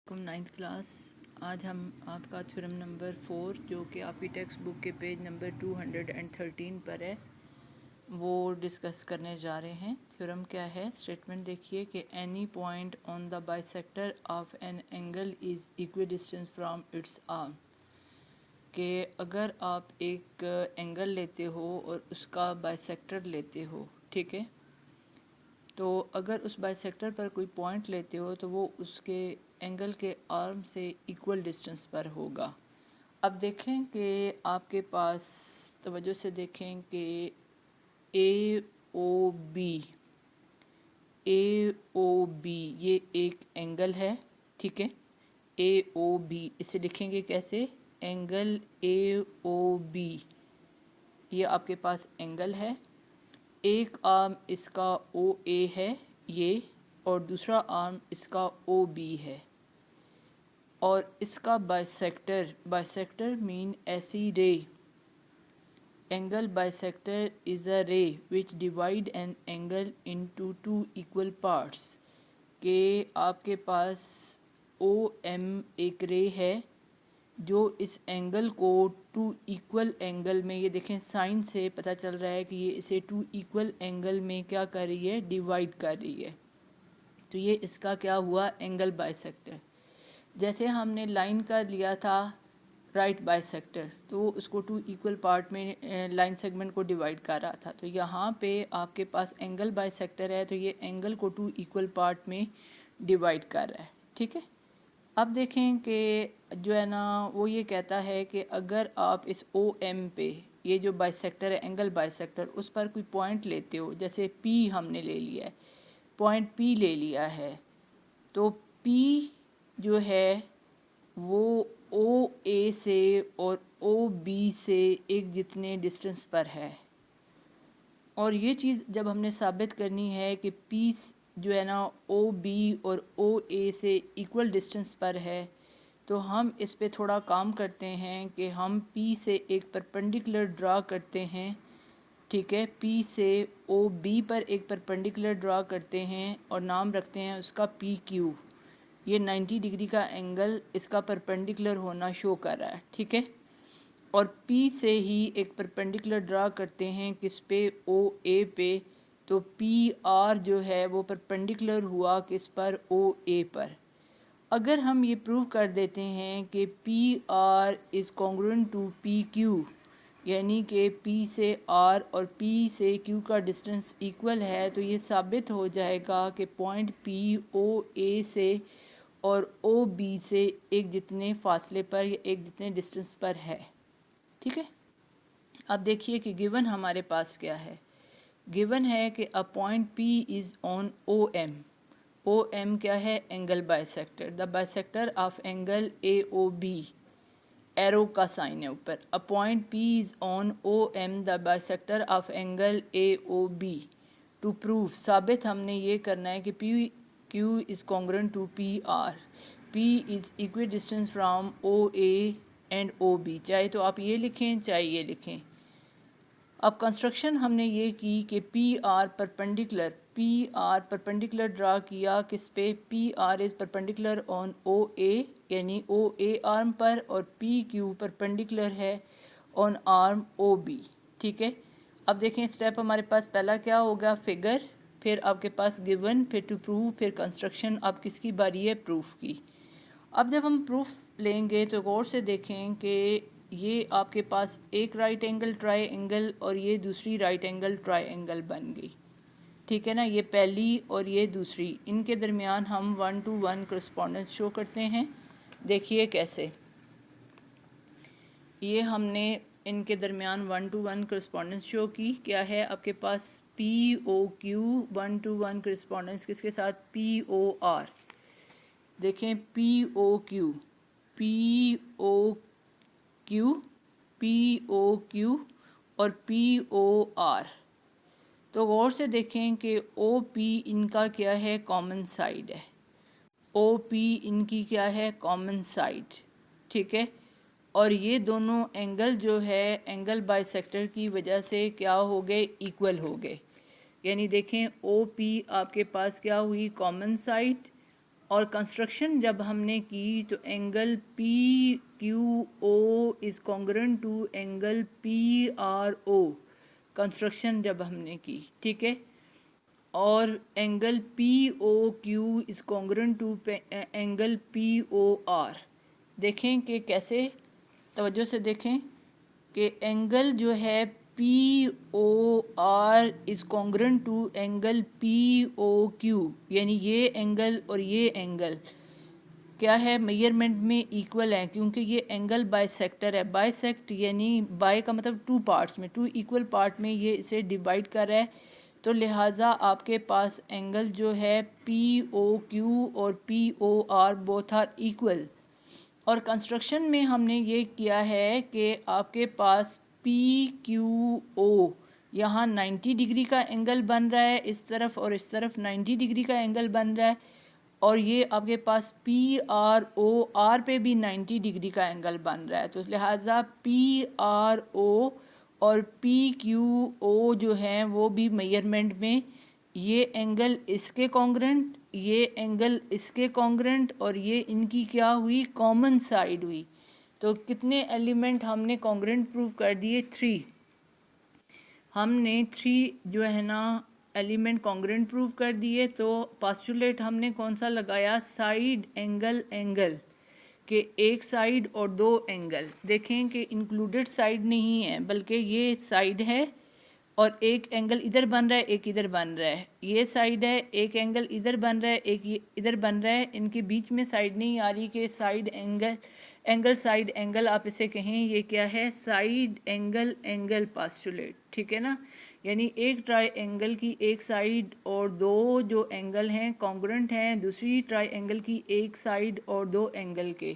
Ninth class. आज हम आपका थ्योरम नंबर 4 जो कि आपकी टेक्स्ट बुक के पेज नंबर 213 पर है वो डिस्कस करने जा रहे हैं। थ्योरम क्या है? स्टेटमेंट देखिए कि any point on the bisector of an angle is equidistance from its arm. कि अगर आप एक एंगल लेते हो और उसका बाइसेक्टर लेते हो, ठीक है, तो अगर उस बाइसेक्टर पर कोई पॉइंट लेते हो तो वो उसके एंगल के आर्म से इक्वल डिस्टेंस पर होगा। अब देखें कि आपके पास तवज्जो से देखें कि ए ओ बी ये एक एंगल है, ठीक है। ए ओ बी इसे लिखेंगे कैसे? एंगल ए ओ बी, ये आपके पास एंगल है। एक आर्म इसका ओ ए है ये, और दूसरा आर्म इसका ओ बी है, और इसका बाइसेक्टर मीन ऐसी रे। एंगल बाइसेक्टर इज़ अ रे विच divide an angle into two equal parts. के आपके पास ओ एम एक रे है जो इस एंगल को टू इक्वल एंगल में, ये देखें साइन से पता चल रहा है कि ये इसे टू इक्वल एंगल में क्या कर रही है? डिवाइड कर रही है। तो ये इसका क्या हुआ? Angle bisector. जैसे हमने लाइन का लिया था राइट बाइसेक्टर, तो उसको टू इक्वल पार्ट में लाइन सेगमेंट को डिवाइड कर रहा था। तो यहाँ पे आपके पास एंगल बाइसेक्टर है, तो ये एंगल को टू इक्वल पार्ट में डिवाइड कर रहा है, ठीक है। अब देखें कि जो है ना वो ये कहता है कि अगर आप इस ओ एम पे, ये जो बाइसेक्टर है एंगल बाइसेक्टर, उस पर कोई पॉइंट लेते हो, जैसे पी हमने ले लिया है, पॉइंट पी ले लिया है, तो पी जो है वो ओ ए से और ओ बी से एक जितने डिस्टेंस पर है। और ये चीज़ जब हमने साबित करनी है कि पी जो है ना ओ बी और ओ ए से इक्वल डिस्टेंस पर है, तो हम इस पे थोड़ा काम करते हैं कि हम पी से एक परपेंडिकुलर ड्रा करते हैं, ठीक है। पी से ओ बी पर एक परपेंडिकुलर ड्रा करते हैं और नाम रखते हैं उसका पी क्यू। ये 90 डिग्री का एंगल इसका परपेंडिकुलर होना शो कर रहा है, ठीक है। और P से ही एक परपेंडिकुलर ड्रा करते हैं किस पे? ओ ए पे। तो पी आर जो है वो परपेंडिकुलर हुआ किस पर? ओ ए पर। अगर हम ये प्रूव कर देते हैं कि P R is congruent to P Q, यानी कि P से R और P से Q का डिस्टेंस इक्वल है, तो ये साबित हो जाएगा कि पॉइंट P ओ ए से और ओ बी से एक जितने फासले पर या एक जितने डिस्टेंस पर है, ठीक है। अब देखिए कि गिवन हमारे पास क्या है। गिवन है कि a point P is on O M. O M क्या है? Angle bisector. The bisector of angle A O B, arrow का साइन है ऊपर। A point P is on O M the bisector of angle A O B. To prove, साबित हमने ये करना है कि P Q is congruent to P R। P is equidistant from O A and O B. चाहे तो आप ये लिखें चाहे ये लिखें। अब कंस्ट्रक्शन हमने ये की कि पी आर परपेंडिकुलर ड्रा किया किस पे? P R is perpendicular on O A, यानी ओ ए आर्म पर, और पी क्यू परपेंडिकुलर है ऑन आर्म ओ बी, ठीक है। अब देखें स्टेप हमारे पास पहला क्या होगा? फिगर, फिर आपके पास गिवन, फिर टू प्रूव, फिर कंस्ट्रक्शन। अब किसकी बारी है? प्रूफ की। अब जब हम प्रूफ लेंगे तो गौर से देखें कि ये आपके पास एक राइट एंगल ट्रायंगल और ये दूसरी राइट एंगल ट्रायंगल बन गई, ठीक है ना। ये पहली और ये दूसरी, इनके दरमियान हम 1-to-1 करस्पॉन्डेंस शो करते हैं। देखिए कैसे। ये हमने इनके दरमियान 1-to-1 करस्पॉन्डेंस शो की। क्या है आपके पास? P O Q 1-to-1 correspondence किसके साथ? P O R. देखें P O Q, P O Q, P O Q और पी ओ आर। तो गौर से देखें कि ओ पी इनका क्या है? कॉमन साइड है। ओ पी इनकी क्या है? कॉमन साइड, ठीक है। और ये दोनों एंगल जो है एंगल बाइसेक्टर की वजह से क्या हो गए? इक्वल हो गए। यानी देखें ओ पी आपके पास क्या हुई? कॉमन साइड, और कंस्ट्रक्शन जब हमने की तो angle P Q O is congruent to angle P R O, construction जब हमने की, ठीक है। और angle P O Q is congruent to angle P O R. देखें कि कैसे, तवज्जो से देखें कि एंगल जो है P O R is congruent to angle P O Q, यानी ये एंगल और ये एंगल क्या है, मेजरमेंट में इक्वल है, क्योंकि ये एंगल बाइसेक्टर है। बाइसेक्ट यानी बाय का मतलब टू पार्ट्स में, टू इक्वल पार्ट में ये इसे डिवाइड कर रहा है। तो लिहाजा आपके पास एंगल जो है पी ओ क्यू और P O R both are equal. और कंस्ट्रक्शन में हमने ये किया है कि आपके पास पी क्यू ओ यहाँ 90 डिग्री का एंगल बन रहा है इस तरफ, और इस तरफ 90 डिग्री का एंगल बन रहा है। और ये आपके पास पी आर ओ आर पे भी 90 डिग्री का एंगल बन रहा है। तो लिहाजा पी आर ओ और पी क्यू ओ जो हैं वो भी मेजरमेंट में ये एंगल इसके कॉन्ग्रुएंट, ये एंगल इसके कॉन्ग्रुएंट, और ये इनकी क्या हुई, कॉमन साइड हुई। तो कितने एलिमेंट हमने कॉन्ग्रुएंट प्रूव कर दिए, 3। हमने 3 जो है ना एलिमेंट कॉन्ग्रुएंट प्रूव कर दिए। तो पोस्टुलेट हमने कौन सा लगाया, साइड एंगल एंगल के एक साइड और 2 एंगल। देखें कि इंक्लूडेड साइड नहीं है, बल्कि ये साइड है और एक एंगल इधर बन रहा है, एक इधर बन रहा है। ये साइड है, एक एंगल इधर बन रहा है, एक इधर बन रहा है। इनके बीच में साइड नहीं आ रही कि side angle, angle side angle आप इसे कहें। ये क्या है, साइड एंगल एंगल पोस्टुलेट, ठीक है ना। यानी एक ट्राई एंगल की एक साइड और 2 जो एंगल हैं कॉन्ग्रुएंट हैं दूसरी ट्राई एंगल की एक साइड और 2 एंगल के।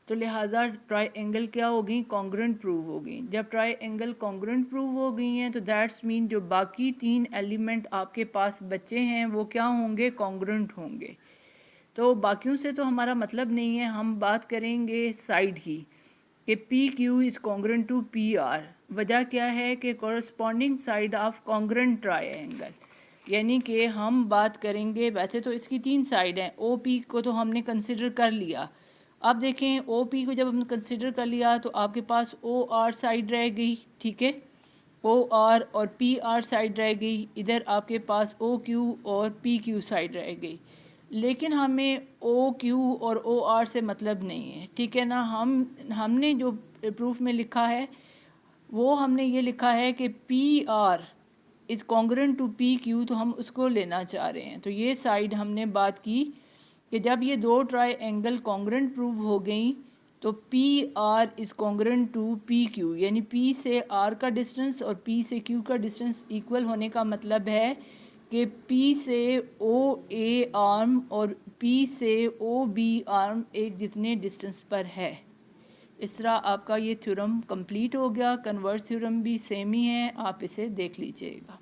तो लिहाजा ट्राई एंगल क्या हो गई, कॉन्ग्रुएंट प्रूव हो गई। जब ट्राई एंगल कॉन्ग्रुएंट प्रूव हो गई हैं तो दैट्स मीन जो बाकी 3 एलिमेंट आपके पास बचे हैं वो क्या होंगे, कॉन्ग्रुएंट होंगे। तो बाकियों से तो हमारा मतलब नहीं है, हम बात करेंगे साइड की कि P Q is congruent to P R. वजह क्या है कि corresponding side of congruent triangle, यानी कि हम बात करेंगे, वैसे तो इसकी 3 साइड हैं। ओ पी को तो हमने कंसिडर कर लिया। अब देखें ओ पी को जब हमने कंसिडर कर लिया तो आपके पास ओ आर साइड रह गई, ठीक है। ओ आर और पी आर साइड रह गई, इधर आपके पास ओ क्यू और पी क्यू साइड रह गई। लेकिन हमें ओ क्यू और ओ आर से मतलब नहीं है, ठीक है ना। हमने जो प्रूफ में लिखा है वो हमने ये लिखा है कि P R is congruent to P Q, तो हम उसको लेना चाह रहे हैं। तो ये साइड हमने बात की कि जब ये 2 ट्राई एंगल कॉन्ग्रुएंट प्रूव हो गई तो P R is congruent to P Q, यानी पी से आर का डिस्टेंस और पी से क्यू का डिस्टेंस इक्वल होने का मतलब है कि पी से ओ ए आर्म और पी से ओ बी आर्म एक जितने डिस्टेंस पर है। इस तरह आपका ये थ्योरम कंप्लीट हो गया। कन्वर्स थ्योरम भी सेम ही है, आप इसे देख लीजिएगा।